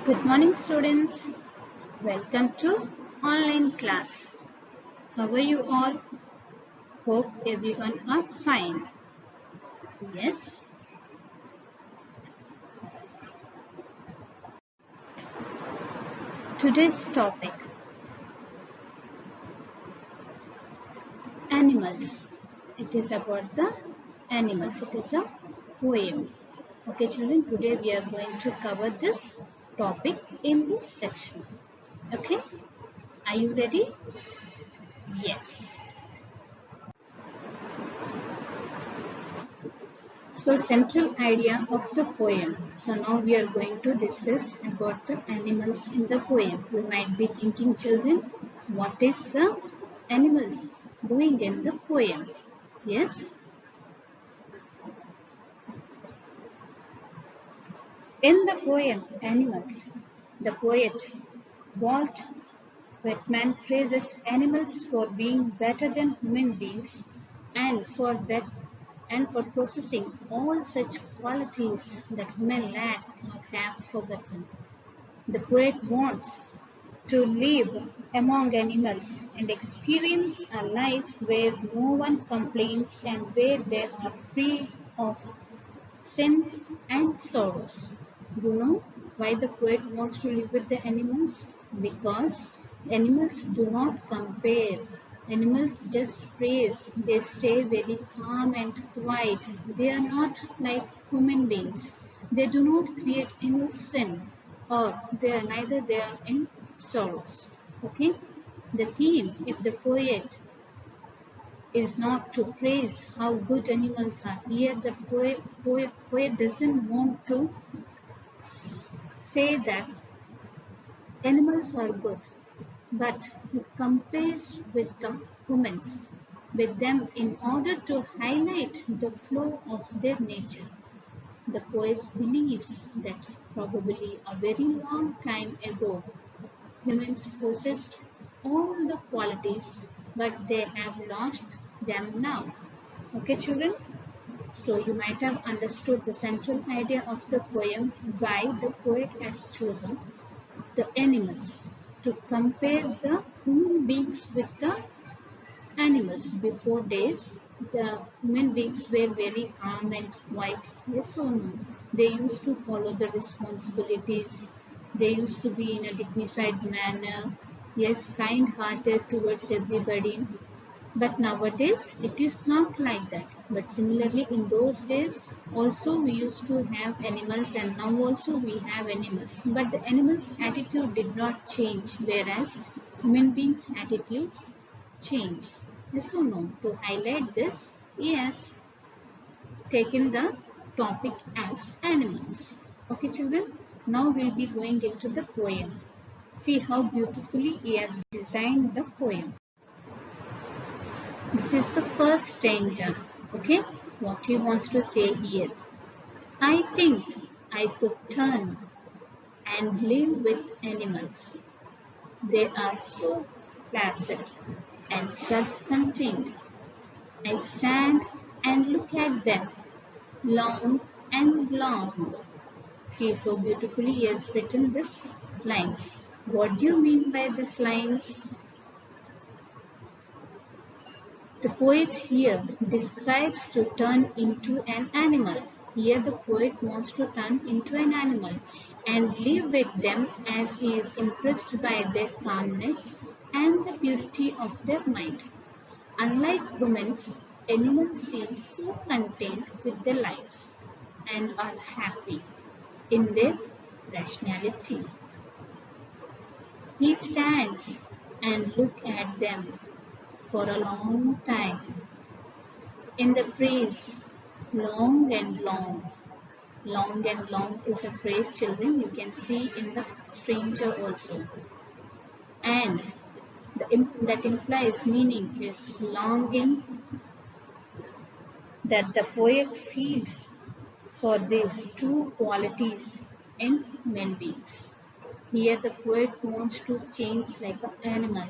Good morning, students. Welcome to online class. How are you all? Hope everyone are fine. Yes. Today's topic: animals. It is about the animals. It is a poem. Okay, children. Today we are going to cover this topic in this section. Okay. Are you ready? Yes. So central idea of the poem. So now we are going to discuss about the animals in the poem. You might be thinking, children, what is the animals doing in the poem? Yes. In the poem Animals, the poet Walt Whitman praises animals for being better than human beings and for possessing all such qualities that human lack or have forgotten. The poet wants to live among animals and experience a life where no one complains and where they are free of sins and sorrows. You know why the poet wants to live with the animals? Because animals do not compare. Animals just praise. They stay very calm and quiet. They are not like human beings. They do not create any sin or they are neither they are in sorrows. Okay? The theme, if the poet is not to praise how good animals are. Here the poet doesn't want to say that animals are good, but he compares with the humans, with them in order to highlight the flow of their nature. The poet believes that probably a very long time ago, humans possessed all the qualities, but they have lost them now. Okay, children? So you might have understood the central idea of the poem, why the poet has chosen the animals to compare the human beings with the animals. Before days, the human beings were very calm and quiet. Yes or no? They used to follow the responsibilities. They used to be in a dignified manner. Yes, kind-hearted towards everybody. But nowadays it is not like that. But similarly in those days also we used to have animals and now also we have animals. But the animals' attitude did not change whereas human beings' attitudes changed. Yes or no? To highlight this, he has taken the topic as animals. Okay children, now we'll be going into the poem. See how beautifully he has designed the poem. This is the first stranger. Okay, what he wants to say here. I think I could turn and live with animals. They are so placid and self-contained. I stand and look at them long and long. See, so beautifully he has written this lines. What do you mean by these lines? The poet here describes to turn into an animal. Here the poet wants to turn into an animal and live with them as he is impressed by their calmness and the purity of their mind. Unlike humans, animals seem so content with their lives and are happy in their rationality. He stands and looks at them for a long time in the phrase long and long. Long and long is a phrase, children, you can see in the stranger also. And that implies meaning is longing that the poet feels for these two qualities in human beings. Here the poet wants to change like an animal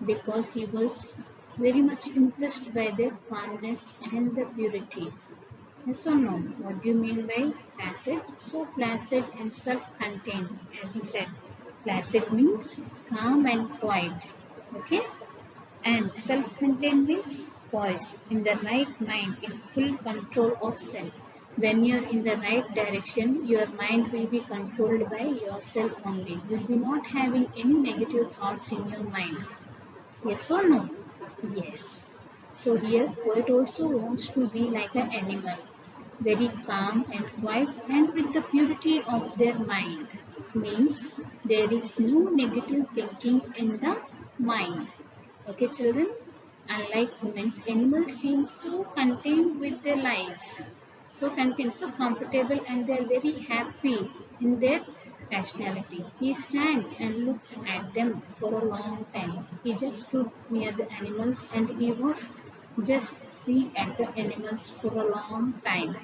because he was very much impressed by their calmness and the purity. Yes or no? What do you mean by placid? So placid and self-contained, as he said. Placid means calm and quiet. Okay? And self-contained means poised, in the right mind, in full control of self. When you're in the right direction, your mind will be controlled by yourself only. You'll be not having any negative thoughts in your mind. Yes or no? Yes. So here poet also wants to be like an animal, very calm and quiet and with the purity of their mind. Means there is no negative thinking in the mind. Okay children? Unlike humans, animals seem so content with their lives, so content, so comfortable, and they are very happy in their rationality. He stands and looks at them for a long time. He just stood near the animals and he was just see at the animals for a long time.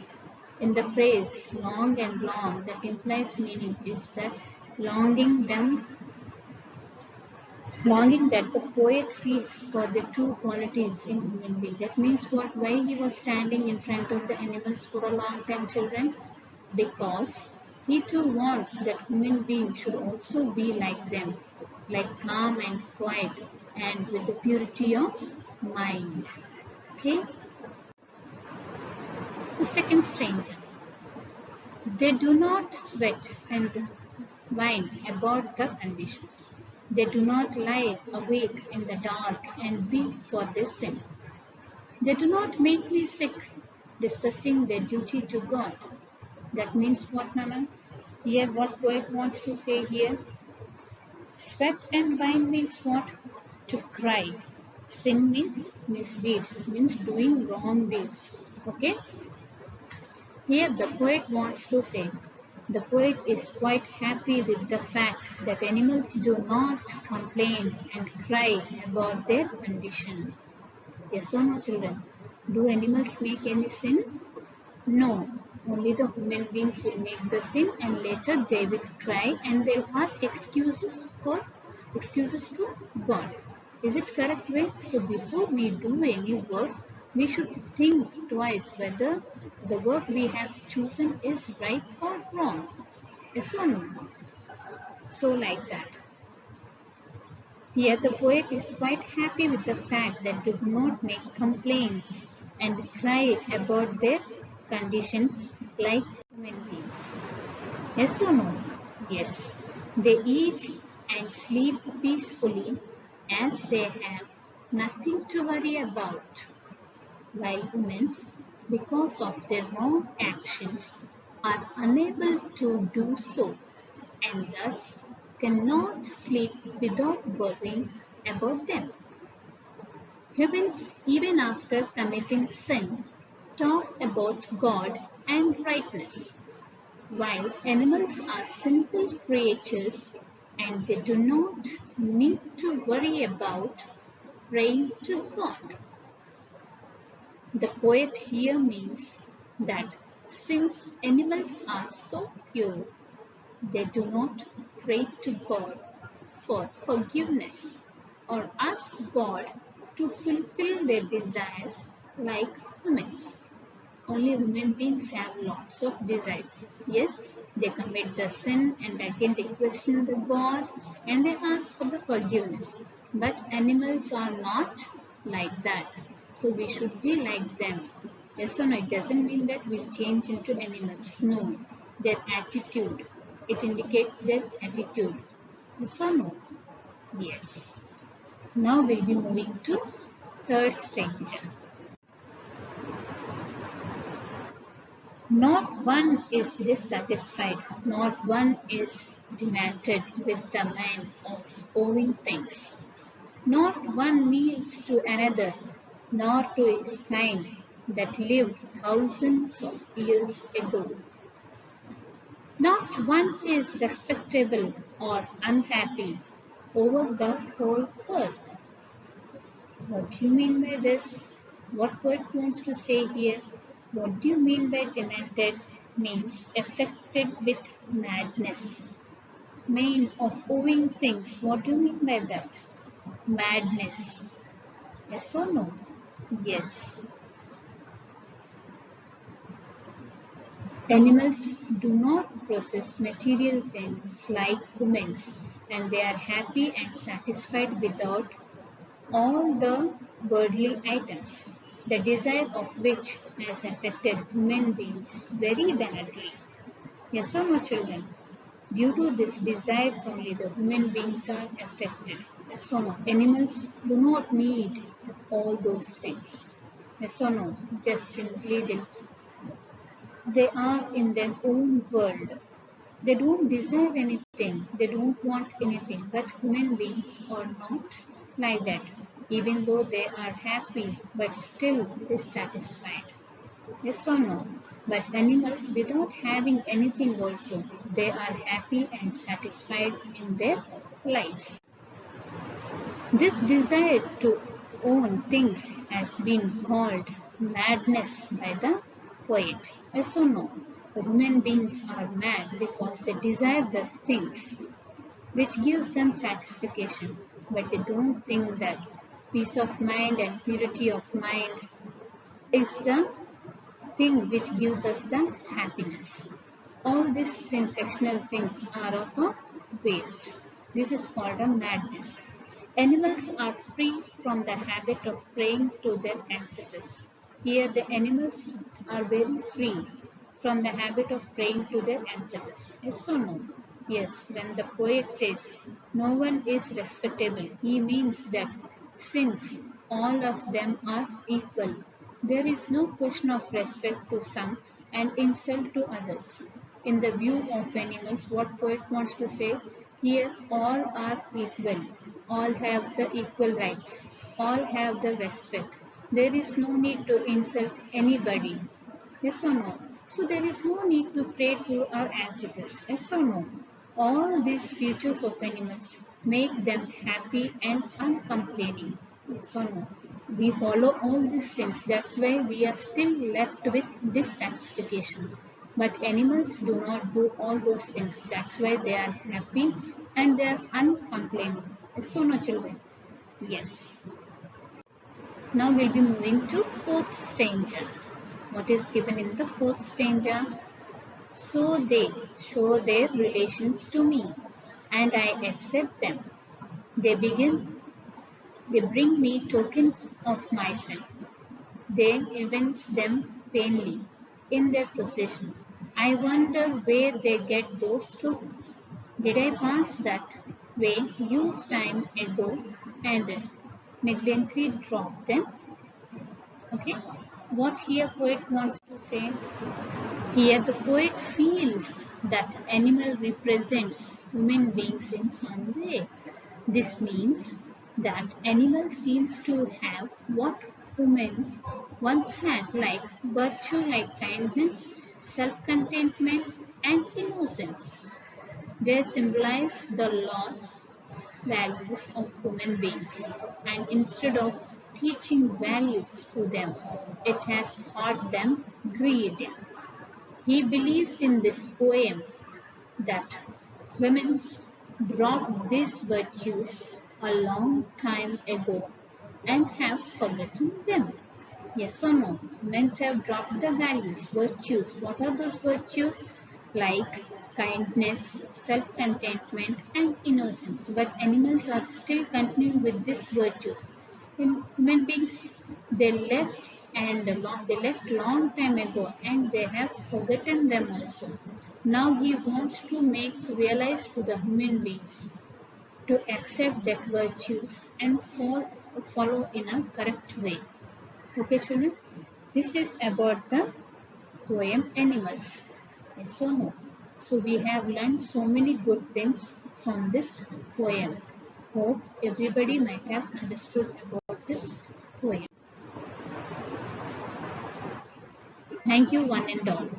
In the phrase long and long, that implies meaning is that longing them longing that the poet feels for the two qualities in human being. That means what? Why he was standing in front of the animals for a long time, children? Because he too wants that human beings should also be like them, like calm and quiet and with the purity of mind. Okay? The second stranger. They do not sweat and whine about the conditions. They do not lie awake in the dark and weep for their sin. They do not make me sick discussing their duty to God. That means what, Mama? Here, what poet wants to say here? Sweat and whine means what? To cry. Sin means misdeeds, means doing wrong deeds. Okay? Here the poet wants to say, the poet is quite happy with the fact that animals do not complain and cry about their condition. Yes or no, children? Do animals make any sin? No. Only the human beings will make the sin and later they will cry and they'll ask excuses to God. Is it correct way? So before we do any work, we should think twice whether the work we have chosen is right or wrong. Yes or no? So like that. Here the poet is quite happy with the fact that they do not make complaints and cry about their conditions like human beings. Yes or no? Yes. They eat and sleep peacefully as they have nothing to worry about, while humans, because of their wrong actions, are unable to do so and thus cannot sleep without worrying about them. Humans, even after committing sin, talk about God and rightness, while animals are simple creatures and they do not need to worry about praying to God. The poet here means that since animals are so pure, they do not pray to God for forgiveness or ask God to fulfill their desires like humans. Only human beings have lots of desires. Yes, they commit the sin and again they question the God and they ask for the forgiveness. But animals are not like that. So we should be like them. Yes or no? It doesn't mean that we'll change into animals. No. Their attitude. It indicates their attitude. Yes or no? Yes. Now we'll be moving to third stranger. Not one is dissatisfied, not one is demented with the mind of owing things. Not one kneels to another, nor to his kind that lived thousands of years ago. Not one is respectable or unhappy over the whole earth. What do you mean by this? What poet wants to say here? What do you mean by demented? Means affected with madness. Mean of owing things. What do you mean by that? Madness. Yes or no? Yes. Animals do not possess material things like humans, and they are happy and satisfied without all the worldly items, the desire of which has affected human beings very badly. Yes or no, children? Due to this desires only the human beings are affected. Yes or no? Animals do not need all those things. Yes or no? Just simply they are in their own world. They don't desire anything, they don't want anything, but human beings are not like that. Even though they are happy, but still dissatisfied. Yes or no? But animals, without having anything also, they are happy and satisfied in their lives. This desire to own things has been called madness by the poet. Yes or no? The human beings are mad because they desire the things which gives them satisfaction, but they don't think that peace of mind and purity of mind is the thing which gives us the happiness. All these transactional things are of a waste. This is called a madness. Animals are free from the habit of praying to their ancestors. Here, the animals are very free from the habit of praying to their ancestors. Yes or no? Yes, when the poet says, no one is respectable, he means that since all of them are equal, there is no question of respect to some and insult to others. In the view of animals, what poet wants to say, here all are equal, all have the equal rights, all have the respect. There is no need to insult anybody. Yes or no? So there is no need to pray to our ancestors. Yes or no? All these features of animals make them happy and uncomplaining. Yes or no? We follow all these things. That's why we are still left with dissatisfaction. But animals do not do all those things. That's why they are happy and they are uncomplaining. Yes or no, children? Yes. Now we'll be moving to fourth stanza. What is given in the fourth stanza? So they show their relations to me, and I accept them. They they bring me tokens of myself. They evince them plainly in their possession. I wonder where they get those tokens. Did I pass that way use time ago and negligently drop them? Okay, what here poet wants to say? Here the poet feels that animal represents human beings in some way. This means that animal seems to have what humans once had, like virtue like kindness, self-contentment and innocence. They symbolize the lost values of human beings, and instead of teaching values to them, it has taught them greed. He believes in this poem that women dropped these virtues a long time ago and have forgotten them. Yes or no? Men have dropped the values, virtues. What are those virtues? Like kindness, self-contentment, and innocence. But animals are still continuing with these virtues. In human beings, they left they left long time ago, and they have forgotten them also. Now he wants to make realize to the human beings to accept that virtues and follow in a correct way. Okay, children, this is about the poem Animals. Yes or no? So we have learned so many good things from this poem. Hope everybody might have understood about this poem. Thank you, one and all.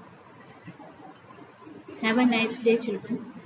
Have a nice day, children.